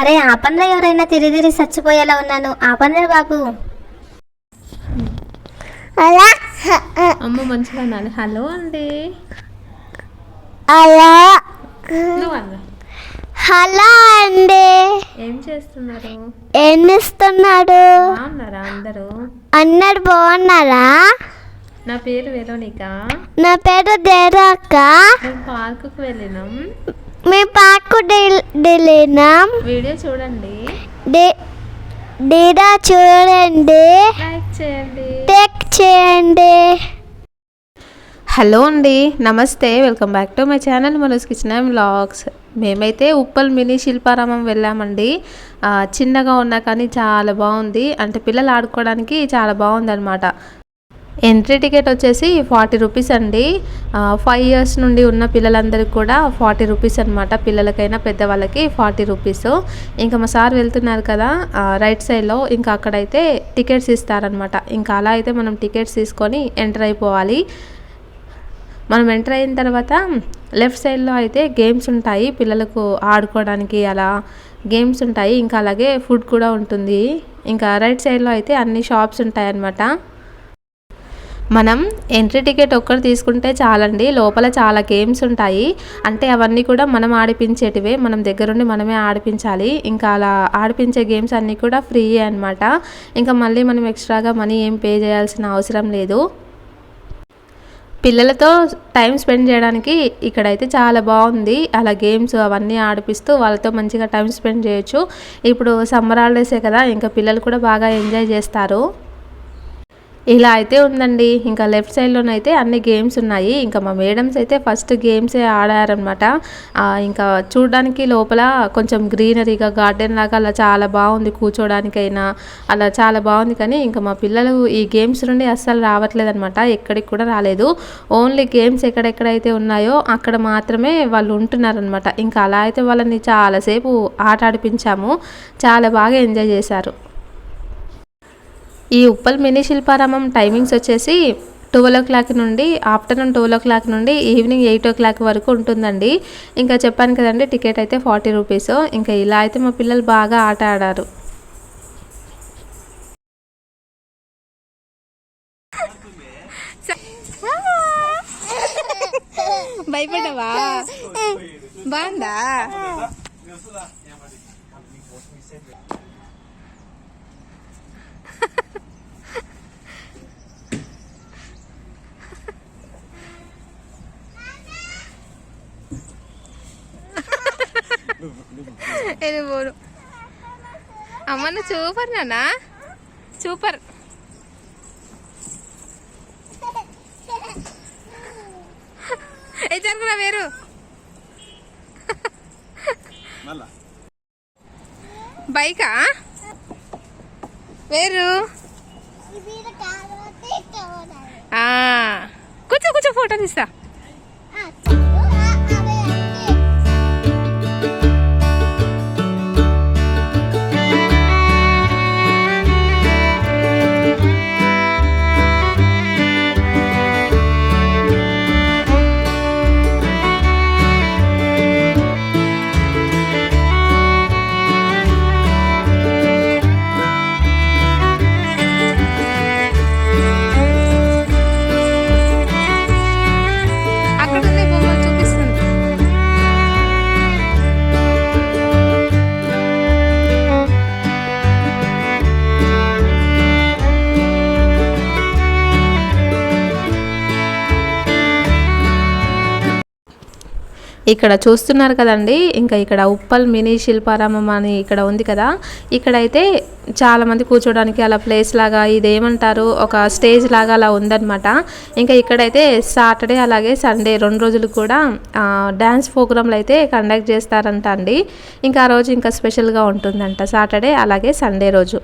అరే ఆపండ్రా, ఎవరైనా తిరిగి తిరిగి చచ్చిపోయేలా ఉన్నాను, ఆపండ్రా బాబు. అలా అమ్మ మంచిగా అన్నాను. హలో అండి. అలా నువ్వు అన్న హలో అండి. ఏం చేస్తున్నారు? ఏం ఇస్తున్నాడు? బాగున్నారా అందరూ? అందరు బాగున్నారా? నా పేరు వెరోనిక. నా పేరు దేరాక. మేము పార్కుకు వెళ్ళినాం. మీ పాకు వెళ్ళినాం. వీడియో చూడండి, డీడా చూడండి, లైక్ చేయండి, టెక్ చేయండి. హలో అండి, నమస్తే, welcome back to my channel Manoj kitchen and vlogs. మేమైతే ఉప్పల్ మినీ శిల్పారామం వెళ్ళామండి. చిన్నగా ఉన్నా కానీ చాలా బాగుంది, అంటే పిల్లలు ఆడుకోవడానికి చాలా బాగుంది అనమాట. ఎంట్రీ టికెట్ వచ్చేసి 40 రూపీస్ అండి. 5 ఇయర్స్ నుండి ఉన్న పిల్లలందరికీ కూడా 40 రూపీస్ అనమాట. పిల్లలకైనా పెద్దవాళ్ళకి 40 రూపీస్. ఇంకా మా సార్ వెళ్తున్నారు కదా రైట్ సైడ్లో, ఇంకా అక్కడైతే టికెట్స్ ఇస్తారనమాట. ఇంకా అలా అయితే మనం టికెట్స్ తీసుకొని ఎంటర్ అయిపోవాలి. మనం ఎంటర్ అయిన తర్వాత లెఫ్ట్ సైడ్లో అయితే గేమ్స్ ఉంటాయి, పిల్లలకు ఆడుకోవడానికి అలా గేమ్స్ ఉంటాయి. ఇంకా అలాగే ఫుడ్ కూడా ఉంటుంది. ఇంకా రైట్ సైడ్లో అయితే అన్ని షాప్స్ ఉంటాయి అన్నమాట. మనం ఎంట్రీ టికెట్ ఒక్కటి తీసుకుంటే చాలండి, లోపల చాలా గేమ్స్ ఉంటాయి. అంటే అవన్నీ కూడా మనం ఆడిపించేటివే, మనం దగ్గరుండి మనమే ఆడిపించాలి. ఇంకా అలా ఆడిపించే గేమ్స్ అన్నీ కూడా ఫ్రీ అనమాట. ఇంకా మళ్ళీ మనం ఎక్స్ట్రాగా మనీ ఏం పే చేయాల్సిన అవసరం లేదు. పిల్లలతో టైం స్పెండ్ చేయడానికి ఇక్కడైతే చాలా బాగుంది. అలా గేమ్స్ అవన్నీ ఆడిపిస్తూ వాళ్ళతో మంచిగా టైం స్పెండ్ చేయొచ్చు. ఇప్పుడు సమ్మర్ హాలిడేసే కదా, ఇంకా పిల్లలు కూడా బాగా ఎంజాయ్ చేస్తారు. ఇలా అయితే ఉందండి. ఇంకా లెఫ్ట్ సైడ్లోనైతే అన్ని గేమ్స్ ఉన్నాయి. ఇంకా మా మేడమ్స్ అయితే ఫస్ట్ గేమ్సే ఆడారనమాట. ఇంకా చూడడానికి లోపల కొంచెం గ్రీనరీగా గార్డెన్ లాగా అలా చాలా బాగుంది, కూర్చోడానికైనా అలా చాలా బాగుంది. కానీ ఇంకా మా పిల్లలు ఈ గేమ్స్ నుండి అస్సలు రావట్లేదు అనమాట, ఎక్కడికి కూడా రాలేదు. ఓన్లీ గేమ్స్ ఎక్కడెక్కడైతే ఉన్నాయో అక్కడ మాత్రమే వాళ్ళు ఉంటున్నారనమాట. ఇంకా అలా అయితే వాళ్ళని చాలాసేపు ఆట ఆడిపించాము, చాలా బాగా ఎంజాయ్ చేశారు. ఈ ఉప్పల్ మినీ శిల్పారామం టైమింగ్స్ వచ్చేసి 12 o'clock నుండి ఆఫ్టర్నూన్ 12 o'clock నుండి ఈవినింగ్ 8 o'clock వరకు ఉంటుందండి. ఇంకా చెప్పాను కదండి, టికెట్ అయితే 40 రూపీస్. ఇంకా ఇలా అయితే మా పిల్లలు బాగా ఆట ఆడారు. భయపడ్డావా? బాగుందా? పోను అమ్మ, నువ్వు సూపర్ నాన్న, సూపర్. జరుగురా వేరు బైకా వేరు. కూర్చో కూర్చో, ఫోటో తీస్తా. ఇక్కడ చూస్తున్నారు కదండి, ఇంకా ఇక్కడ ఉప్పల్ మినీ శిల్పారామం అని ఇక్కడ ఉంది కదా, ఇక్కడైతే చాలామంది కూర్చోడానికి అలా ప్లేస్ లాగా, ఇదేమంటారు, ఒక స్టేజ్ లాగా అలా ఉందన్నమాట. ఇంకా ఇక్కడైతే సాటర్డే అలాగే సండే 2 రోజులు కూడా డ్యాన్స్ ప్రోగ్రాంలు అయితే కండక్ట్ చేస్తారంట అండి. ఇంకా ఆ రోజు ఇంకా స్పెషల్గా ఉంటుందంట, సాటర్డే అలాగే సండే రోజు.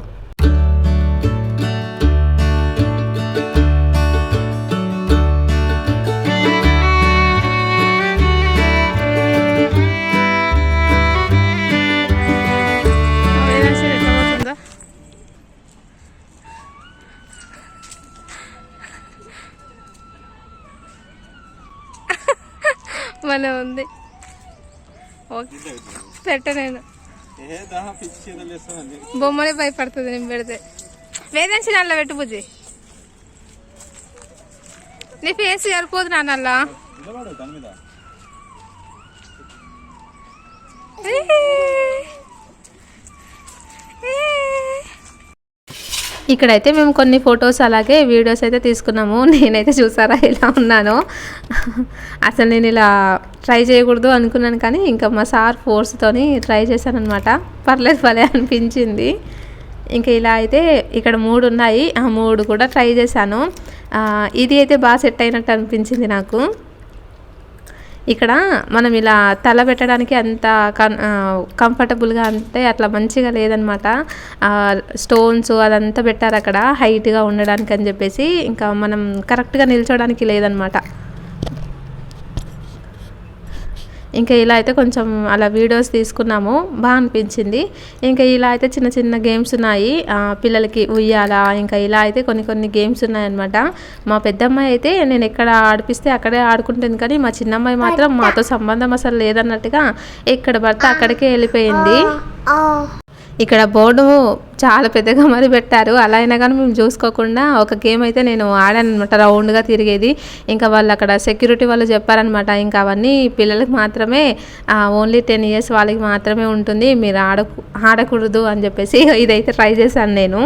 మన ఉంది, ఓకే పెట్ట నేను బొమ్మలే భయపడుతుంది నేను పెడితే. వేదంచి నల్ల పెట్టు బుజ్జి. నీ ఫేస్ సరిపోదు నాన్నల్లా. ఇక్కడైతే మేము కొన్ని ఫొటోస్ అలాగే వీడియోస్ అయితే తీసుకున్నాము. నేనైతే చూసారా ఇలా ఉన్నాను. అసలు నేను ఇలా ట్రై చేయకూడదు అనుకున్నాను, కానీ ఇంకా మా సార్ ఫోర్స్తోని ట్రై చేశాను అనమాట. పర్లేదు భలే అనిపించింది. ఇంకా ఇలా అయితే ఇక్కడ 3 ఉన్నాయి, ఆ 3 కూడా ట్రై చేశాను. ఇది అయితే బాగా సెట్ అయినట్టు అనిపించింది నాకు. ఇక్కడ మనం ఇలా తల పెట్టడానికి అంత కంఫర్టబుల్గా అంటే అట్లా మంచిగా లేదనమాట. స్టోన్స్ అదంతా పెట్టారు అక్కడ హైట్గా ఉండడానికి అని చెప్పేసి, ఇంకా మనం కరెక్ట్గా నిల్చోడానికి లేదనమాట. ఇంకా ఇలా అయితే కొంచెం అలా వీడియోస్ తీసుకున్నాము, బాగా అనిపించింది. ఇంకా ఇలా అయితే చిన్న చిన్న గేమ్స్ ఉన్నాయి పిల్లలకి, ఉయ్యాల, ఇంకా ఇలా అయితే కొన్ని గేమ్స్ ఉన్నాయన్నమాట. మా పెద్దమ్మాయి అయితే నేను ఎక్కడ ఆడిపిస్తే అక్కడే ఆడుకుంటుంది, కానీ మా చిన్నమ్మాయి మాత్రం మాతో సంబంధం అసలు లేదన్నట్టుగా ఎక్కడ పడితే అక్కడికే వెళ్ళిపోయింది. ఇక్కడ బోర్డు చాలా పెద్దగా మరి పెట్టారు. అలా అయినా కానీ మేము చూసుకోకుండా ఒక గేమ్ అయితే నేను ఆడాను అనమాట, రౌండ్గా తిరిగేది. ఇంకా వాళ్ళు అక్కడ సెక్యూరిటీ వాళ్ళు చెప్పారనమాట, ఇంకా అవన్నీ పిల్లలకి మాత్రమే, ఓన్లీ 10 years వాళ్ళకి మాత్రమే ఉంటుంది, మీరు ఆడకూడదు అని చెప్పేసి ఇదైతే ట్రై చేశాను నేను.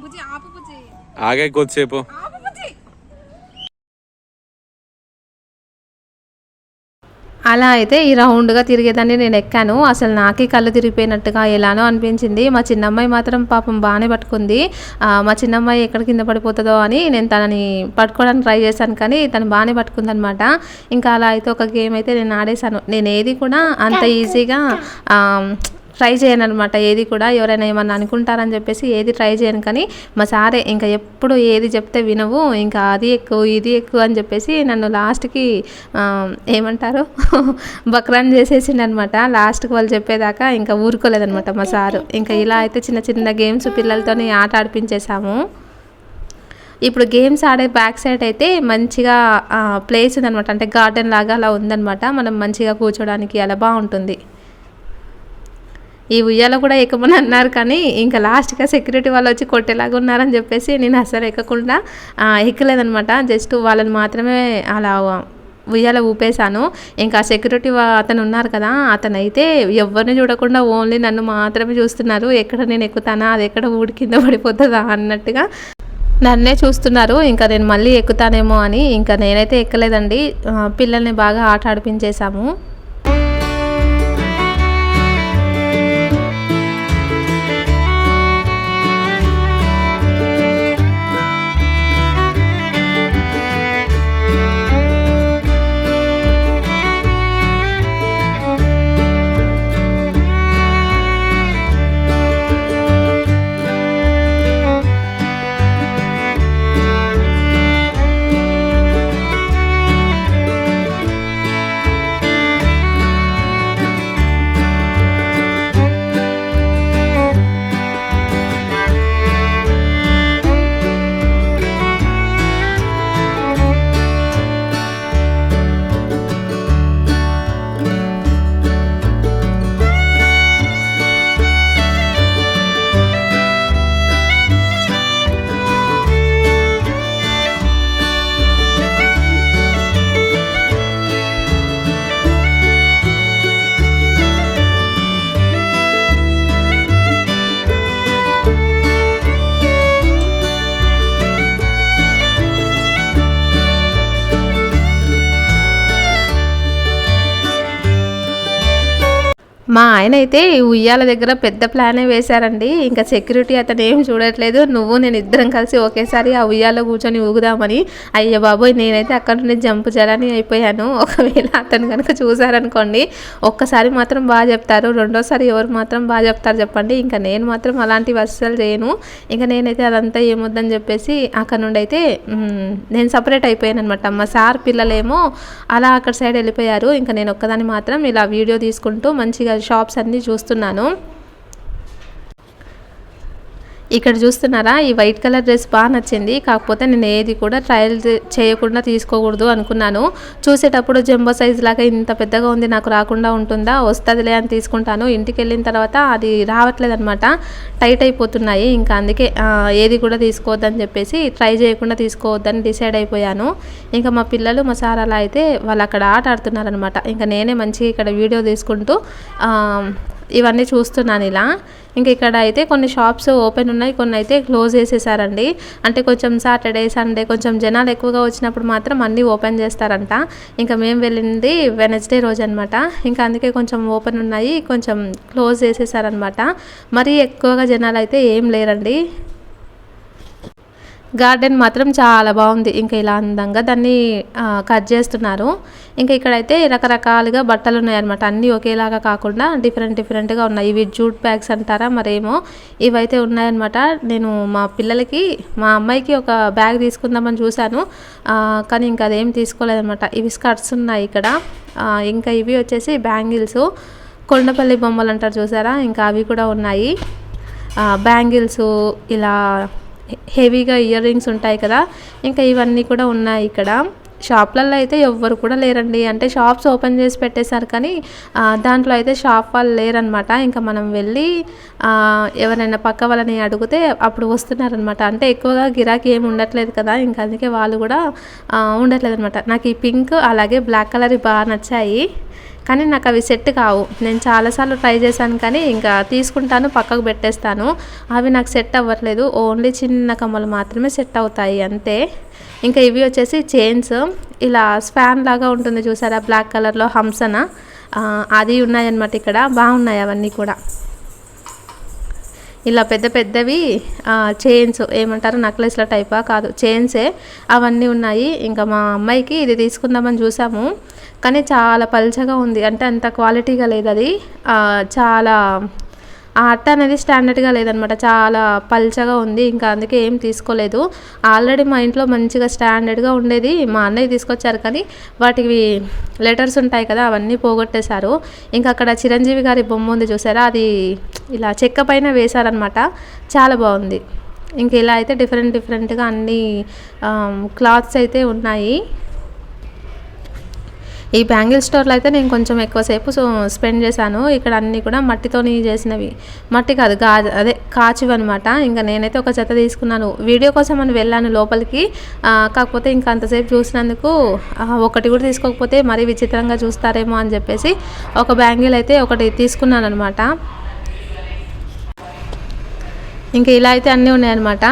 బుజ్జి ఆపు బుజ్జి, ఆగే కొద్దిసేపు. ఆపు బుజ్జి. అలా అయితే ఈ రౌండ్గా తిరిగేదాన్ని నేను ఎక్కాను. అసలు నాకే కళ్ళు తిరిగిపోయినట్టుగా ఎలానో అనిపించింది. మా చిన్నమ్మాయి మాత్రం పాపం బాగానే పట్టుకుంది. మా చిన్నమ్మాయి ఎక్కడ కింద పడిపోతుందో అని నేను తనని పట్టుకోవడానికి ట్రై చేశాను, కానీ తను బాగానే పట్టుకుంది అనమాట. ఇంకా అలా అయితే ఒక గేమ్ అయితే నేను ఆడేశాను. నేను ఏది కూడా అంత ఈజీగా ట్రై చేయను అనమాట. ఏది కూడా ఎవరైనా ఏమన్నా అనుకుంటారని చెప్పేసి ఏది ట్రై చేయను, కానీ మా సారే ఇంకా ఎప్పుడు ఏది చెప్తే వినవు, ఇంకా అది ఎక్కువ ఇది ఎక్కువ అని చెప్పేసి నన్ను లాస్ట్కి ఏమంటారు బక్రాన్ చేసేసిండు అనమాట. లాస్ట్కి వాళ్ళు చెప్పేదాకా ఇంకా ఊరుకోలేదనమాట మా సారు. ఇంకా ఇలా అయితే చిన్న చిన్న గేమ్స్ పిల్లలతోని ఆట ఆడిపించేసాము. ఇప్పుడు గేమ్స్ ఆడే బ్యాక్ సైడ్ అయితే మంచిగా ప్లేస్ ఉందనమాట, అంటే గార్డెన్ లాగా అలా ఉందనమాట. మనం మంచిగా కూర్చోడానికి అలా బాగుంటుంది. ఈ ఉయ్యాల కూడా ఎక్కమని అన్నారు, కానీ ఇంకా లాస్ట్గా సెక్యూరిటీ వాళ్ళు వచ్చి కొట్టేలాగా ఉన్నారని చెప్పేసి నేను అసలు ఎక్కకుండా ఎక్కలేదనమాట. జస్ట్ వాళ్ళని మాత్రమే అలా ఉయ్యాల ఊపేశాను. ఇంకా సెక్యూరిటీ అతను ఉన్నారు కదా, అతనైతే ఎవరిని చూడకుండా ఓన్లీ నన్ను మాత్రమే చూస్తున్నారు. ఎక్కడ నేను ఎక్కుతానా, అది ఎక్కడ ఊడి కింద పడిపోతుందా అన్నట్టుగా నన్నే చూస్తున్నారు. ఇంకా నేను మళ్ళీ ఎక్కుతానేమో అని ఇంకా నేనైతే ఎక్కలేదండి. పిల్లల్ని బాగా ఆట ఆడిపించేశాము. మా ఆయన అయితే ఈ ఉయ్యాల దగ్గర పెద్ద ప్లానే వేశారండి. ఇంకా సెక్యూరిటీ అతను ఏం చూడట్లేదు, నువ్వు నేను ఇద్దరం కలిసి ఒకేసారి ఆ ఉయ్యాలో కూర్చొని ఊగుదామని. అయ్య బాబోయ్, నేనైతే అక్కడ నుండి జంప్ జరాని అయిపోయాను. ఒకవేళ అతను కనుక చూసారనుకోండి, ఒక్కసారి మాత్రం బాగా చెప్తారు, రెండోసారి ఎవరు మాత్రం బాగా చెప్తారు చెప్పండి. ఇంకా నేను మాత్రం అలాంటివి అస్సలు చేయను. ఇంకా నేనైతే అదంతా ఏమొద్దని చెప్పేసి అక్కడ నుండి అయితే నేను సపరేట్ అయిపోయాను అనమాట. మా సార్ పిల్లలేమో అలా అక్కడ సైడ్ వెళ్ళిపోయారు. ఇంకా నేను ఒక్కదాన్ని మాత్రం ఇలా వీడియో తీసుకుంటూ మంచిగా షాప్స్ అన్నీ చూస్తున్నాను. ఇక్కడ చూస్తున్నారా, ఈ వైట్ కలర్ డ్రెస్ బాగా నచ్చింది. కాకపోతే నేను ఏది కూడా ట్రయల్ చేయకుండా తీసుకోకూడదు అనుకున్నాను. చూసేటప్పుడు జంబో సైజ్ లాగా ఇంత పెద్దగా ఉంది, నాకు రాకుండా ఉంటుందా, వస్తుందిలే అని తీసుకుంటాను. ఇంటికి వెళ్ళిన తర్వాత అది రావట్లేదు అనమాట, టైట్ అయిపోతున్నాయి. ఇంకా అందుకే ఏది కూడా తీసుకోవద్దని చెప్పేసి ట్రై చేయకుండా తీసుకోవద్దని డిసైడ్ అయిపోయాను. ఇంకా మా పిల్లలు మా సార్ అలా అయితే వాళ్ళు అక్కడ ఆట ఆడుతున్నారనమాట. ఇంకా నేనే మంచిగా ఇక్కడ వీడియో తీసుకుంటూ ఇవన్నీ చూస్తున్నాను ఇలా. ఇంకా ఇక్కడ అయితే కొన్ని షాప్స్ ఓపెన్ ఉన్నాయి, కొన్ని అయితే క్లోజ్ చేసేసారండి. అంటే కొంచెం సాటర్డే సండే కొంచెం జనాలు ఎక్కువగా వచ్చినప్పుడు మాత్రం అన్నీ ఓపెన్ చేస్తారంట. ఇంకా మేము వెళ్ళింది వెనస్డే రోజు అనమాట. ఇంకా అందుకే కొంచెం ఓపెన్ ఉన్నాయి, కొంచెం క్లోజ్ చేసేసారనమాట. మరీ ఎక్కువగా జనాలు అయితే ఏం లేరండి. గార్డెన్ మాత్రం చాలా బాగుంది. ఇంకా ఇలా అందంగా దాన్ని కట్ చేస్తున్నారు. ఇంకా ఇక్కడైతే రకరకాలుగా బట్టలు ఉన్నాయన్నమాట, అన్నీ ఒకేలాగా కాకుండా డిఫరెంట్గా ఉన్నాయి. ఇవి జూట్ బ్యాగ్స్ అంటారా మరేమో, ఇవైతే ఉన్నాయన్నమాట. నేను మా పిల్లలకి, మా అమ్మాయికి ఒక బ్యాగ్ తీసుకుందామని చూశాను, కానీ ఇంకా అదేం తీసుకోలేదన్నమాట. ఇవి స్కర్ట్స్ ఉన్నాయి ఇక్కడ. ఇంకా ఇవి వచ్చేసి బ్యాంగిల్స్, కొండపల్లి బొమ్మలు అంటారు చూసారా, ఇంకా అవి కూడా ఉన్నాయి. బ్యాంగిల్స్ ఇలా హెవీగా ఇయర్ రింగ్స్ ఉంటాయి కదా, ఇంకా ఇవన్నీ కూడా ఉన్నాయి ఇక్కడ. షాప్లలో అయితే ఎవ్వరు కూడా లేరండి. అంటే షాప్స్ ఓపెన్ చేసి పెట్టేశారు కానీ దాంట్లో అయితే షాప్ వాళ్ళు లేరనమాట. ఇంకా మనం వెళ్ళి ఎవరైనా పక్క వాళ్ళని అడిగితే అప్పుడు వస్తున్నారనమాట. అంటే ఎక్కువగా గిరాకీ ఏమి ఉండట్లేదు కదా, ఇంకా అందుకే వాళ్ళు కూడా ఉండట్లేదు అనమాట. నాకు ఈ పింక్ అలాగే బ్లాక్ కలర్ బాగా నచ్చాయి, కానీ నాకు అవి సెట్ కావు. నేను చాలాసార్లు ట్రై చేశాను కానీ ఇంకా తీసుకుంటాను, పక్కకు పెట్టేస్తాను. అవి నాకు సెట్ అవ్వట్లేదు, ఓన్లీ చిన్న కమ్మలు మాత్రమే సెట్ అవుతాయి అంతే. ఇంకా ఇవి వచ్చేసి చైన్స్, ఇలా స్పాన్ లాగా ఉంటుంది చూసారా, బ్లాక్ కలర్లో హంసన, అది ఉన్నాయన్నమాట ఇక్కడ. బాగున్నాయి అవన్నీ కూడా. ఇలా పెద్ద పెద్దవి చైన్స్ ఏమంటారు, నెక్లెస్ల టైపా కాదు, చైన్సే, అవన్నీ ఉన్నాయి. ఇంకా మా అమ్మాయికి ఇది తీసుకుందామని చూసాము కానీ చాలా పల్చగా ఉంది, అంటే అంత క్వాలిటీగా లేదు అది. చాలా ఆ అట్ట అనేది స్టాండర్డ్గా లేదనమాట, చాలా పల్చగా ఉంది. ఇంకా అందుకే ఏం తీసుకోలేదు. ఆల్రెడీ మా ఇంట్లో మంచిగా స్టాండర్డ్గా ఉండేది మా అన్నయ్య తీసుకొచ్చారు, కానీ వాటికి లెటర్స్ ఉంటాయి కదా అవన్నీ పోగొట్టేశారు. ఇంకా అక్కడ చిరంజీవి గారి బొమ్మ ఉంది చూసారా, అది ఇలా చెక్క పైన వేశారనమాట, చాలా బాగుంది. ఇంక ఇలా అయితే డిఫరెంట్గా అన్ని క్లాత్స్ అయితే ఉన్నాయి. ఈ బ్యాంగిల్ స్టోర్లో అయితే నేను కొంచెం ఎక్కువసేపు స్పెండ్ చేశాను. ఇక్కడ అన్నీ కూడా మట్టితోని చేసినవి, మట్టి కాదు అదే కాచివి అనమాట. ఇంకా నేనైతే ఒక జత తీసుకున్నాను, వీడియో కోసం అని వెళ్ళాను లోపలికి. కాకపోతే ఇంకా అంతసేపు చూసినందుకు ఒకటి కూడా తీసుకోకపోతే మరీ విచిత్రంగా చూస్తారేమో అని చెప్పేసి ఒక బ్యాంగిల్ అయితే ఒకటి తీసుకున్నాను అనమాట. ఇంకా ఇలా అయితే అన్నీ ఉన్నాయన్నమాట.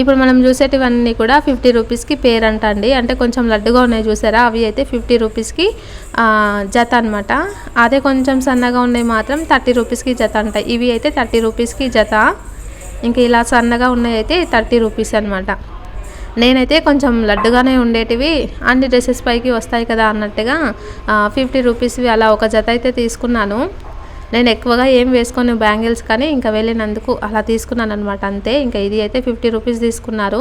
ఇప్పుడు మనం చూసేటివన్నీ కూడా 50 రూపీస్కి పేర్ అంటండి, అంటే కొంచెం లడ్డుగా ఉన్నాయి చూసారా, అవి అయితే 50 రూపీస్కి జత అనమాట. అదే కొంచెం సన్నగా ఉన్నాయి మాత్రం 30 రూపీస్కి జత అంటాయి. ఇవి అయితే 30 రూపీస్కి జత. ఇంకా ఇలా సన్నగా ఉన్నాయి అయితే 30 రూపీస్ అనమాట. నేనైతే కొంచెం లడ్డుగానే ఉండేటివి అన్ని డ్రెస్సెస్ పైకి వస్తాయి కదా అన్నట్టుగా 50 రూపీస్వి అలా ఒక జత అయితే తీసుకున్నాను. నేను ఎక్కువగా ఏం వేసుకోను బ్యాంగిల్స్, కానీ ఇంకా వెళ్ళినందుకు అలా తీసుకున్నాను అనమాట అంతే. ఇంకా ఇది అయితే 50 రూపీస్ తీసుకున్నారు.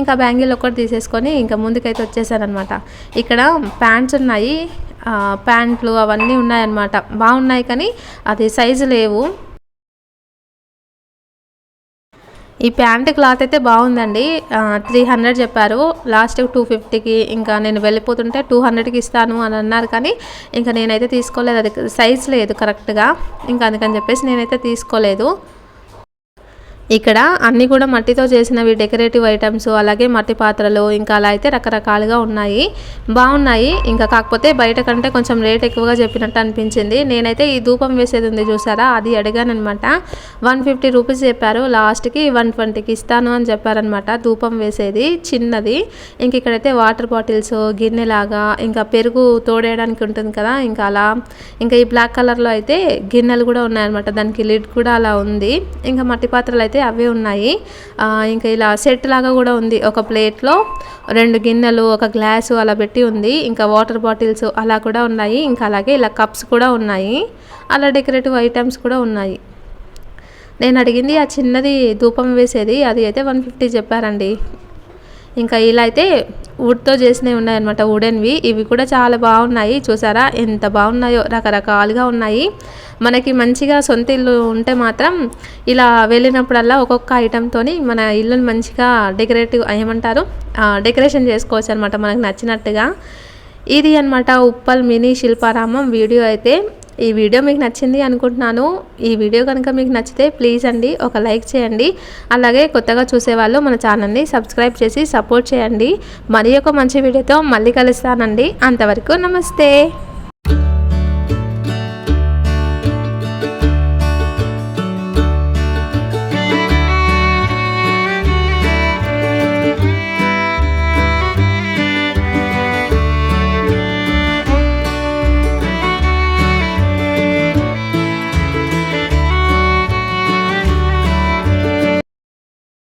ఇంకా బ్యాంగిల్ ఒకటి తీసేసుకొని ఇంకా ముందుకైతే వచ్చేసాను అనమాట. ఇక్కడ ప్యాంట్స్ ఉన్నాయి, ప్యాంట్లు అవన్నీ ఉన్నాయన్నమాట, బాగున్నాయి కానీ అది సైజు లేవు. ఈ ప్యాంట్ క్లాత్ అయితే బాగుందండి, 300 చెప్పారు, లాస్ట్ 250కి. ఇంకా నేను వెళ్ళిపోతుంటే 200కి ఇస్తాను అని అన్నారు, కానీ ఇంకా నేనైతే తీసుకోలేదు, అది సైజ్ లేదు కరెక్ట్గా. ఇంకా అందుకని చెప్పేసి నేనైతే తీసుకోలేదు. ఇక్కడ అన్నీ కూడా మట్టితో చేసినవి డెకరేటివ్ ఐటమ్స్, అలాగే మట్టి పాత్రలు, ఇంకా అలా అయితే రకరకాలుగా ఉన్నాయి, బాగున్నాయి. ఇంకా కాకపోతే బయట కంటే కొంచెం రేట్ ఎక్కువగా చెప్పినట్టు అనిపించింది. నేనైతే ఈ ధూపం వేసేది ఉంది చూసారా, అది అడిగాను అనమాట. 150 రూపీస్ చెప్పారు, లాస్ట్కి 120కి ఇస్తాను అని చెప్పారనమాట. ధూపం వేసేది చిన్నది. ఇంక ఇక్కడైతే వాటర్ బాటిల్స్, గిన్నెలాగా, ఇంకా పెరుగు తోడేయడానికి ఉంటుంది కదా, ఇంకా అలా. ఇంకా ఈ బ్లాక్ కలర్లో అయితే గిన్నెలు కూడా ఉన్నాయన్నమాట, దానికి లిడ్ కూడా అలా ఉంది. ఇంకా మట్టి పాత్రలు అయితే అవే ఉన్నాయి. ఇంకా ఇలా సెట్ లాగా కూడా ఉంది, ఒక ప్లేట్లో 2 గిన్నెలు, ఒక గ్లాసు అలా పెట్టి ఉంది. ఇంకా వాటర్ బాటిల్స్ అలా కూడా ఉన్నాయి. ఇంకా అలాగే ఇలా కప్స్ కూడా ఉన్నాయి, అలా డెకరేటివ్ ఐటమ్స్ కూడా ఉన్నాయి. నేను అడిగింది ఆ చిన్నది ధూపం వేసేది, అది అయితే 150 చెప్పారండి. ఇంకా ఇలా అయితే వుడ్తో చేసినవి ఉన్నాయన్నమాట, వుడెన్వి. ఇవి కూడా చాలా బాగున్నాయి, చూసారా ఎంత బాగున్నాయో, రకరకాలుగా ఉన్నాయి. మనకి మంచిగా సొంత ఇల్లు ఉంటే మాత్రం ఇలా వెళ్ళినప్పుడల్లా ఒక్కొక్క ఐటెంతో మన ఇల్లుని మంచిగా డెకరేషన్ చేసుకోవచ్చు అనమాట, మనకు నచ్చినట్టుగా. ఇది అనమాట ఉప్పల్ మినీ శిల్పారామం వీడియో అయితే. ఈ వీడియో మీకు నచ్చింది అనుకుంటున్నాను. ఈ వీడియో కనుక మీకు నచ్చితే ప్లీజ్ అండి ఒక లైక్ చేయండి. అలాగే కొత్తగా చూసేవాళ్ళు మన ఛానల్ని సబ్స్క్రైబ్ చేసి సపోర్ట్ చేయండి. మరి ఒక మంచి వీడియోతో మళ్ళీ కలుస్తానండి. అంతవరకు నమస్తే.